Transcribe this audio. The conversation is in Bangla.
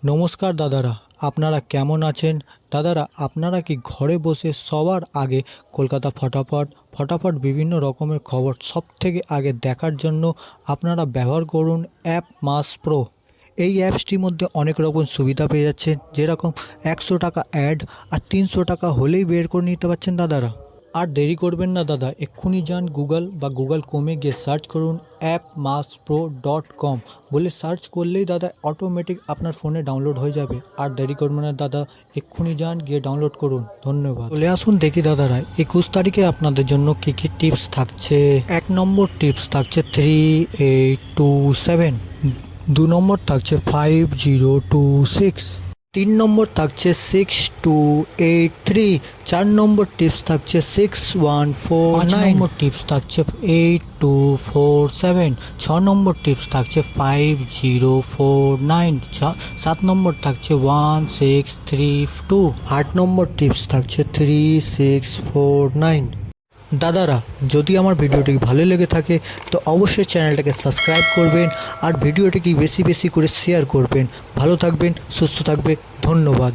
নমস্কার দাদারা, আপনারা কেমন আছেন? দাদারা, আপনারা কি ঘরে বসে সবার আগে কলকাতা ফটাফট বিভিন্ন রকমের খবর সবথেকে আগে দেখার জন্য আপনারা ব্যবহার করুন অ্যাপ মাস প্রো। এই অ্যাপসটির মধ্যে অনেক রকম সুবিধা পেয়ে যাচ্ছেন, যেরকম 100 টাকা অ্যাড আর 300 টাকা হলেই বের করে নিতে পারছেন দাদারা। আর দেরি করবেন না দাদা, এক্ষুনি যান গুগল বা গুগল ক্রোমে গিয়ে সার্চ করুন appmasspro.com বলে সার্চ করলেই দাদা অটোমেটিক আপনার ফোনে ডাউনলোড হয়ে যাবে। আর দেরি করবেন না দাদা, এক্ষুনি যান গিয়ে ডাউনলোড করুন। ধন্যবাদ। চলে আসুন দেখি দাদারা 21 তারিখে আপনাদের জন্য কী কী টিপস থাকছে। 1 নম্বর টিপস থাকছে 3827, 2 নম্বর থাকছে 5026, 3 নম্বর থাকছে 6283, 4 নম্বর টিপস থাকছে 6149, 5 নম্বর টিপস থাকছে 8247, 6 নম্বর টিপস থাকছে 5049, 7 নম্বর থাকছে 1632, 8 নম্বর টিপস থাকছে 3649। দাদারা, যদি আমার ভিডিওটি ভালো লেগে থাকে তো অবশ্যই চ্যানেলটাকে সাবস্ক্রাইব করবেন আর ভিডিওটিকে বেশি বেশি করে শেয়ার করবেন। ভালো থাকবেন, সুস্থ থাকবেন, ধন্যবাদ।